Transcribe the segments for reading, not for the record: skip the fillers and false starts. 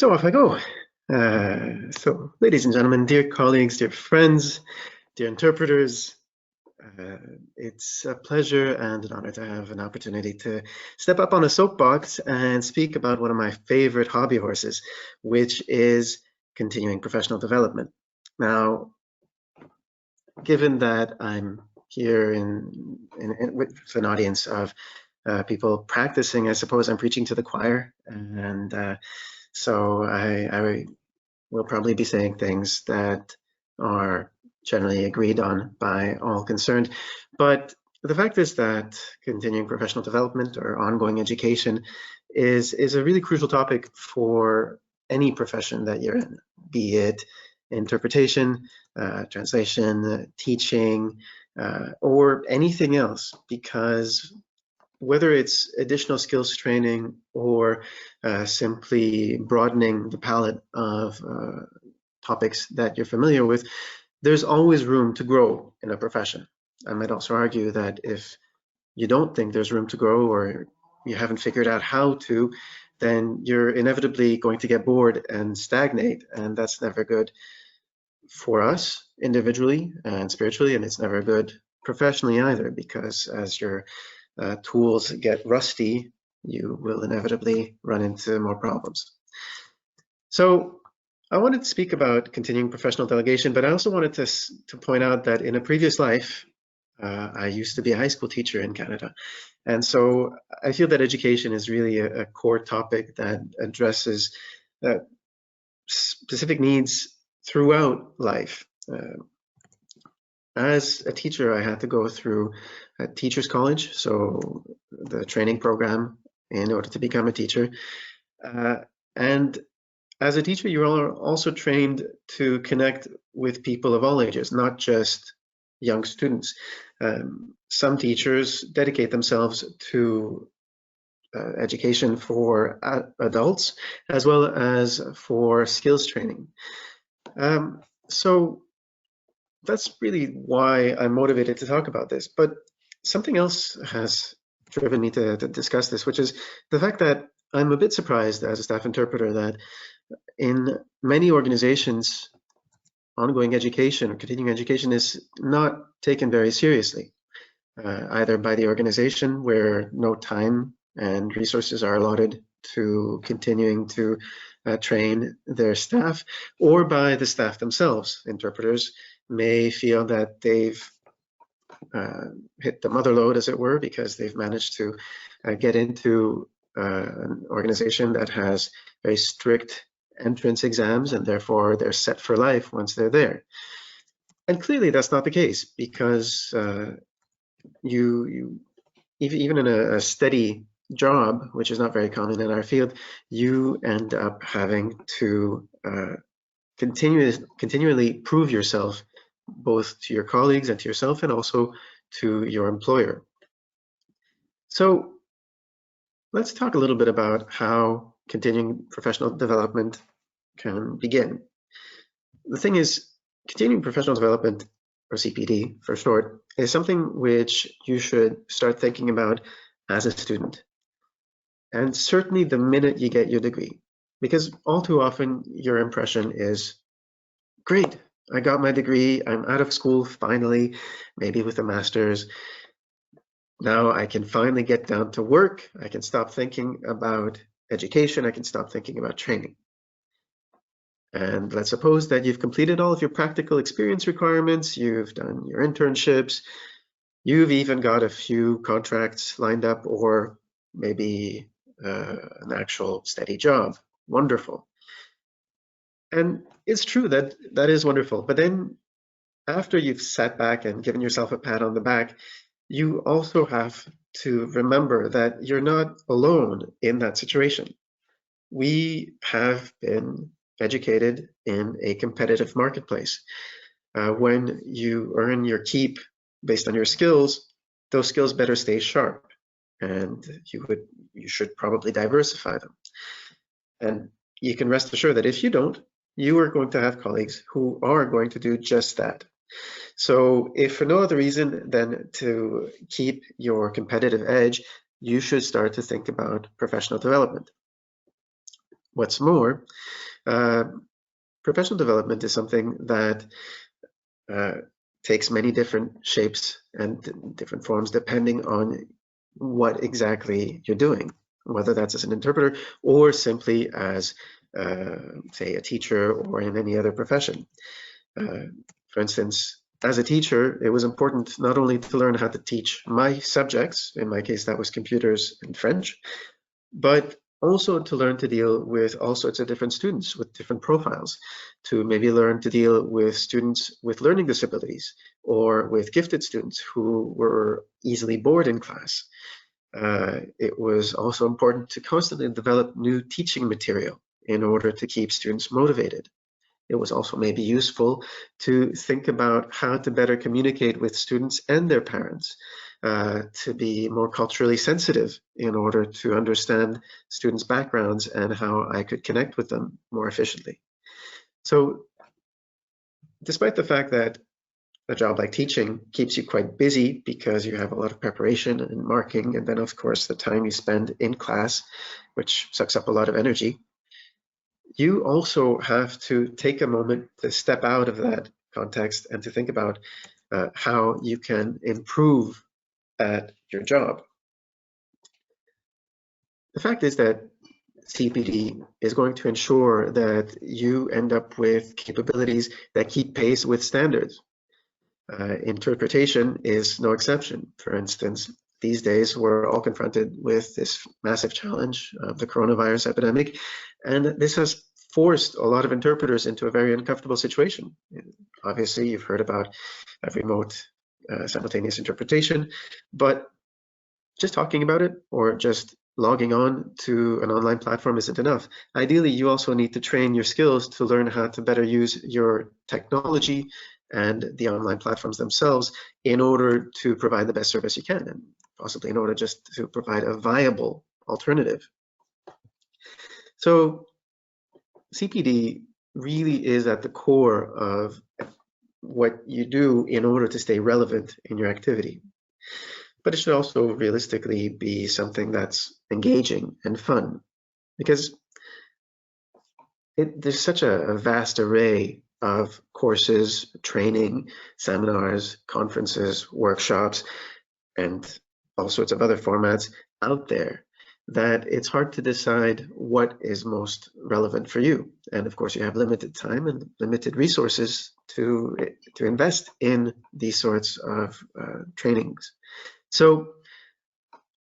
So off I go. Ladies and gentlemen, dear colleagues, dear friends, dear interpreters, it's a pleasure and an honor to have an opportunity to step up on a soapbox and speak about one of my favorite hobby horses, which is continuing professional development. Now, given that I'm here with an audience of people practicing, I suppose I'm preaching to the choir, and so I will probably be saying things that are generally agreed on by all concerned. But the fact is that continuing professional development or ongoing education is a really crucial topic for any profession that you're in, be it interpretation, translation, teaching, or anything else, because whether it's additional skills training or simply broadening the palette of topics that you're familiar with, there's always room to grow in a profession. I might also argue that if you don't think there's room to grow or you haven't figured out how to, then you're inevitably going to get bored and stagnate, and that's never good for us individually and spiritually, and it's never good professionally either, because as your tools get rusty, you will inevitably run into more problems. So I wanted to speak about continuing professional delegation, but I also wanted to point out that in a previous life, I used to be a high school teacher in Canada. And so I feel that education is really a core topic that addresses specific needs throughout life. As a teacher, I had to go through a teacher's college, so the training program in order to become a teacher. And as a teacher, you are also trained to connect with people of all ages, not just young students. Some teachers dedicate themselves to education for adults as well as for skills training. So that's really why I'm motivated to talk about this. But something else has driven me to discuss this, which is the fact that I'm a bit surprised as a staff interpreter that in many organizations, ongoing education or continuing education is not taken very seriously, either by the organization, where no time and resources are allotted to continuing to train their staff, or by the staff themselves. Interpreters may feel that they've hit the mother lode, as it were, because they've managed to get into an organization that has very strict entrance exams, and therefore they're set for life once they're there. And clearly that's not the case, because you even in a steady job, which is not very common in our field, you end up having to continually prove yourself, both to your colleagues and to yourself, and also to your employer. So let's talk a little bit about how continuing professional development can begin. The thing is, continuing professional development, or CPD for short, is something which you should start thinking about as a student. And certainly the minute you get your degree, because all too often your impression is, great, I got my degree, I'm out of school finally, maybe with a master's. Now I can finally get down to work. I can stop thinking about education. I can stop thinking about training. And let's suppose that you've completed all of your practical experience requirements, you've done your internships, you've even got a few contracts lined up, or maybe an actual steady job. Wonderful. And it's true that that is wonderful. But then after you've sat back and given yourself a pat on the back, you also have to remember that you're not alone in that situation. We have been educated in a competitive marketplace. When you earn your keep based on your skills, those skills better stay sharp, and you should probably diversify them. And you can rest assured that if you don't, you are going to have colleagues who are going to do just that. So if for no other reason than to keep your competitive edge, you should start to think about professional development. What's more, professional development is something that takes many different shapes and different forms depending on what exactly you're doing, whether that's as an interpreter or simply as, say, a teacher or in any other profession. For instance, as a teacher, it was important not only to learn how to teach my subjects, in my case that was computers and French, but also to learn to deal with all sorts of different students with different profiles, to maybe learn to deal with students with learning disabilities or with gifted students who were easily bored in class. It was also important to constantly develop new teaching material in order to keep students motivated. It was also maybe useful to think about how to better communicate with students and their parents, to be more culturally sensitive in order to understand students' backgrounds and how I could connect with them more efficiently. So despite the fact that a job like teaching keeps you quite busy because you have a lot of preparation and marking, and then of course the time you spend in class, which sucks up a lot of energy, you also have to take a moment to step out of that context and to think about how you can improve at your job. The fact is that CPD is going to ensure that you end up with capabilities that keep pace with standards. Interpretation is no exception. For instance, these days we're all confronted with this massive challenge of the coronavirus epidemic, and this has forced a lot of interpreters into a very uncomfortable situation. Obviously, you've heard about remote simultaneous interpretation, but just talking about it or just logging on to an online platform isn't enough. Ideally, you also need to train your skills to learn how to better use your technology and the online platforms themselves in order to provide the best service you can, and possibly in order just to provide a viable alternative. So CPD really is at the core of what you do in order to stay relevant in your activity. But it should also realistically be something that's engaging and fun, because there's such a vast array of courses, training, seminars, conferences, workshops, and all sorts of other formats out there that it's hard to decide what is most relevant for you. And of course, you have limited time and limited resources to invest in these sorts of trainings. So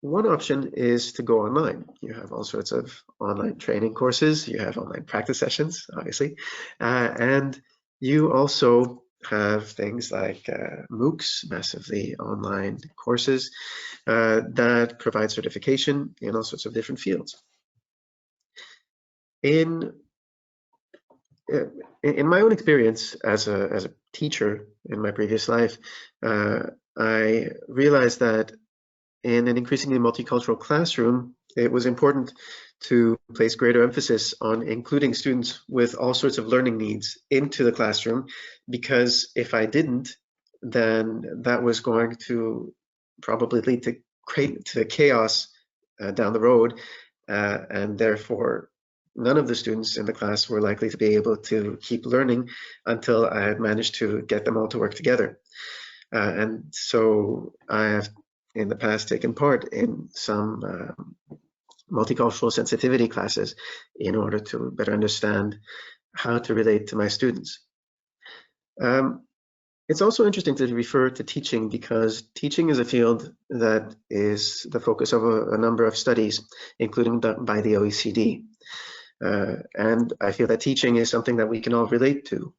one option is to go online. You have all sorts of online training courses. You have online practice sessions, obviously. And you also have things like MOOCs, massively online courses, that provide certification in all sorts of different fields. In my own experience as a teacher in my previous life, I realized that in an increasingly multicultural classroom, it was important to place greater emphasis on including students with all sorts of learning needs into the classroom, because if I didn't, then that was going to probably lead to chaos down the road, and therefore none of the students in the class were likely to be able to keep learning until I had managed to get them all to work together. And so I have in the past taken part in some multicultural sensitivity classes in order to better understand how to relate to my students. It's also interesting to refer to teaching because teaching is a field that is the focus of a number of studies, including by the OECD. And I feel that teaching is something that we can all relate to.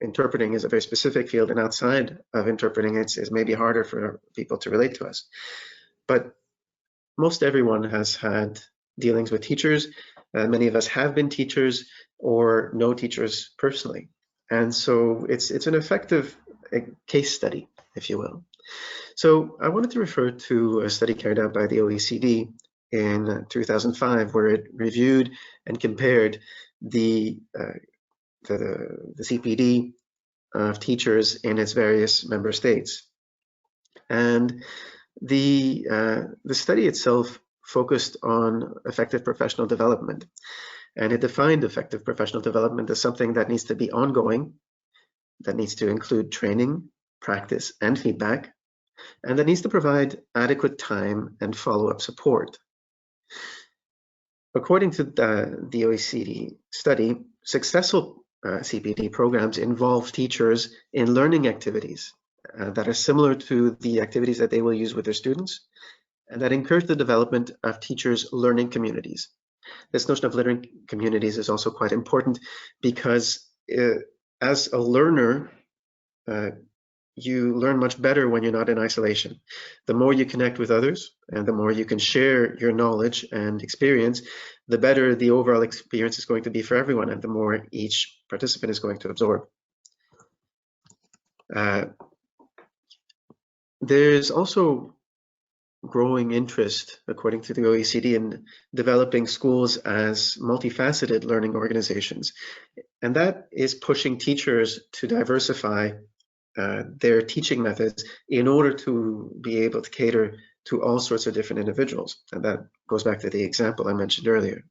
Interpreting is a very specific field, and outside of interpreting, it's maybe harder for people to relate to us. But most everyone has had dealings with teachers. Many of us have been teachers or know teachers personally. And so it's an effective case study, if you will. So I wanted to refer to a study carried out by the OECD in 2005, where it reviewed and compared the CPD of teachers in its various member states. And the study itself focused on effective professional development. And it defined effective professional development as something that needs to be ongoing, that needs to include training, practice, and feedback, and that needs to provide adequate time and follow-up support. According to the OECD study, successful CPD programs involve teachers in learning activities that are similar to the activities that they will use with their students, and that encourage the development of teachers' learning communities. This notion of learning communities is also quite important because as a learner, you learn much better when you're not in isolation. The more you connect with others and the more you can share your knowledge and experience, the better the overall experience is going to be for everyone and the more each participant is going to absorb. There's also growing interest, according to the OECD, in developing schools as multifaceted learning organizations. And that is pushing teachers to diversify their teaching methods in order to be able to cater to all sorts of different individuals. And that goes back to the example I mentioned earlier.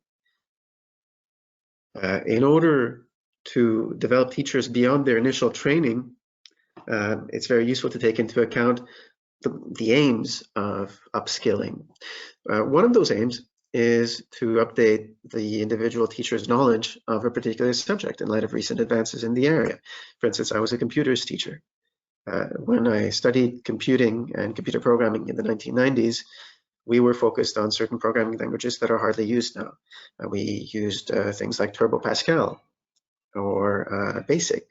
In order to develop teachers beyond their initial training, it's very useful to take into account the aims of upskilling. One of those aims is to update the individual teacher's knowledge of a particular subject in light of recent advances in the area. For instance, I was a computers teacher. When I studied computing and computer programming in the 1990s, we were focused on certain programming languages that are hardly used now. We used things like Turbo Pascal or BASIC.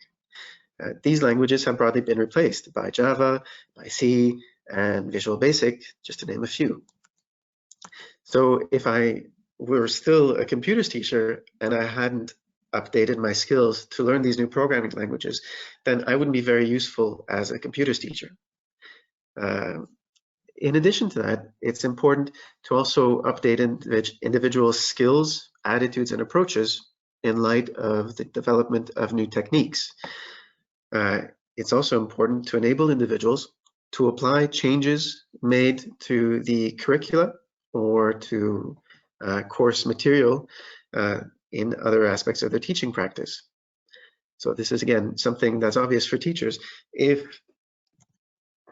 These languages have broadly been replaced by Java, by C, and Visual Basic, just to name a few. So if I were still a computers teacher and I hadn't updated my skills to learn these new programming languages, then I wouldn't be very useful as a computers teacher. In addition to that, it's important to also update individual skills, attitudes, and approaches in light of the development of new techniques. It's also important to enable individuals to apply changes made to the curricula or to course material in other aspects of their teaching practice. So this is, again, something that's obvious for teachers. If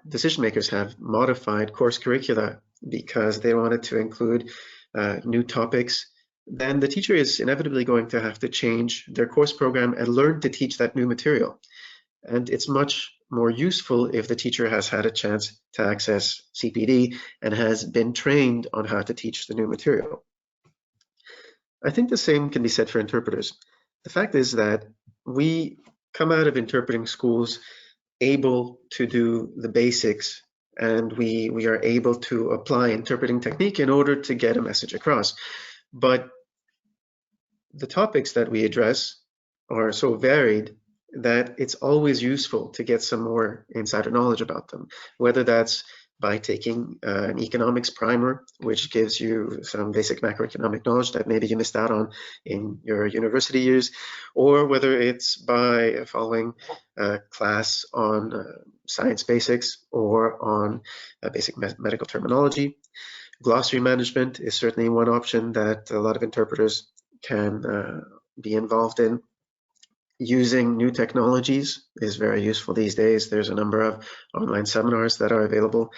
decision makers have modified course curricula because they wanted to include new topics, then the teacher is inevitably going to have to change their course program and learn to teach that new material. And it's much more useful if the teacher has had a chance to access CPD and has been trained on how to teach the new material. I think the same can be said for interpreters. The fact is that we come out of interpreting schools able to do the basics, and we are able to apply interpreting technique in order to get a message across. But the topics that we address are so varied that it's always useful to get some more insider knowledge about them, whether that's by taking an economics primer, which gives you some basic macroeconomic knowledge that maybe you missed out on in your university years, or whether it's by following a class on science basics or on basic medical terminology. Glossary management is certainly one option that a lot of interpreters can be involved in. Using new technologies is very useful these days. There's a number of online seminars that are available.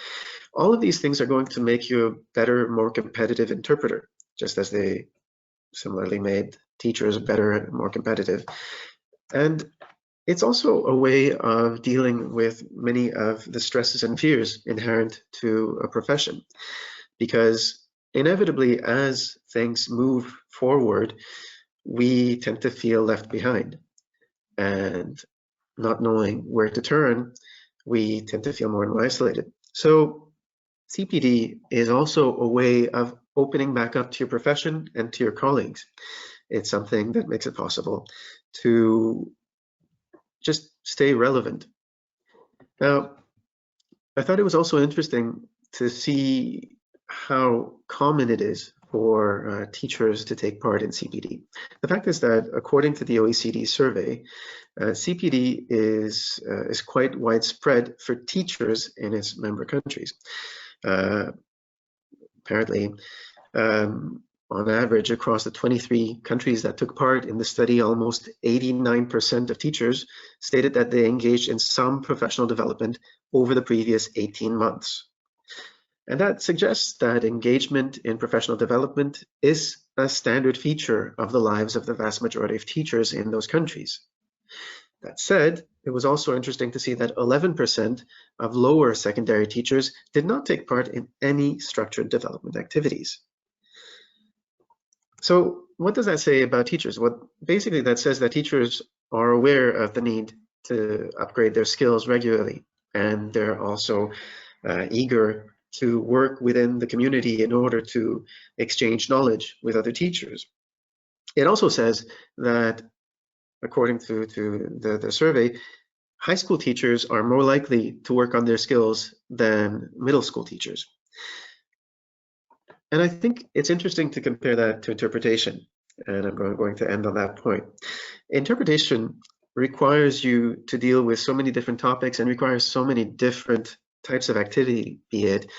All of these things are going to make you a better, more competitive interpreter, just as they similarly made teachers better, more competitive. And it's also a way of dealing with many of the stresses and fears inherent to a profession, because inevitably, as things move forward, we tend to feel left behind. And not knowing where to turn, we tend to feel more and more isolated. So CPD is also a way of opening back up to your profession and to your colleagues. It's something that makes it possible to just stay relevant. Now, I thought it was also interesting to see how common it is for teachers to take part in CPD. The fact is that according to the OECD survey, CPD is quite widespread for teachers in its member countries. Apparently, on average, across the 23 countries that took part in the study, almost 89% of teachers stated that they engaged in some professional development over the previous 18 months. And that suggests that engagement in professional development is a standard feature of the lives of the vast majority of teachers in those countries. That said, it was also interesting to see that 11% of lower secondary teachers did not take part in any structured development activities. So what does that say about teachers? Well, basically that says that teachers are aware of the need to upgrade their skills regularly, and they're also eager to work within the community in order to exchange knowledge with other teachers. It also says that, according to the survey, high school teachers are more likely to work on their skills than middle school teachers. And I think it's interesting to compare that to interpretation, and I'm going to end on that point. Interpretation requires you to deal with so many different topics and requires so many different types of activity, be it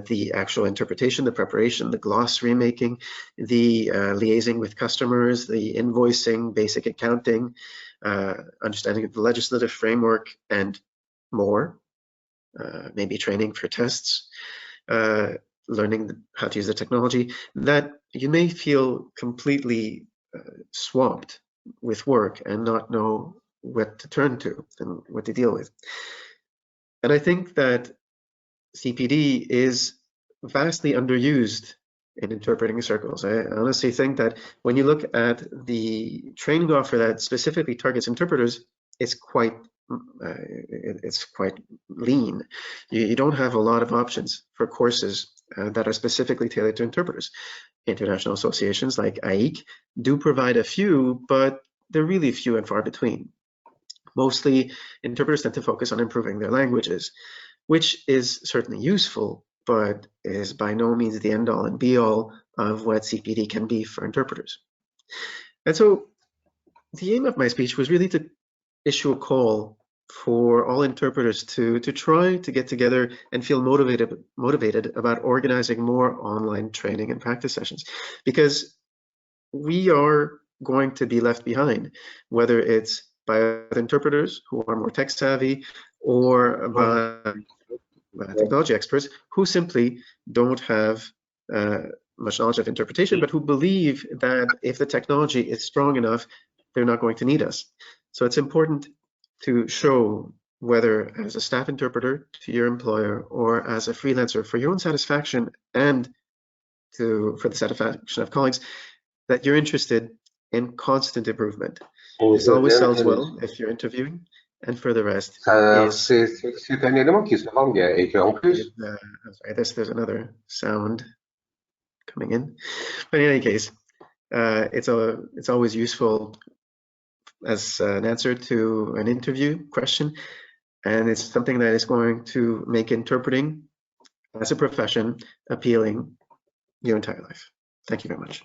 the actual interpretation, the preparation, the glossary making, the liaising with customers, the invoicing, basic accounting, understanding of the legislative framework, and more, maybe training for tests, learning how to use the technology, that you may feel completely swamped with work and not know what to turn to and what to deal with. And I think that CPD is vastly underused in interpreting circles. I honestly think that when you look at the training offer that specifically targets interpreters, it's quite lean. You don't have a lot of options for courses that are specifically tailored to interpreters. International associations like AIC do provide a few, but they're really few and far between. Mostly, interpreters tend to focus on improving their languages, which is certainly useful, but is by no means the end-all and be-all of what CPD can be for interpreters. And so the aim of my speech was really to issue a call for all interpreters to try to get together and feel motivated about organizing more online training and practice sessions, because we are going to be left behind, whether it's by other interpreters who are more tech savvy or by technology experts who simply don't have much knowledge of interpretation, but who believe that if the technology is strong enough, they're not going to need us. So it's important to show, whether as a staff interpreter to your employer or as a freelancer, for your own satisfaction and for the satisfaction of colleagues, that you're interested in constant improvement. This always sells well if you're interviewing, and for the rest, c'est un élément qui se vend bien et qu'en plus. There's another sound coming in, but in any case, it's always useful as an answer to an interview question, and it's something that is going to make interpreting as a profession appealing your entire life. Thank you very much.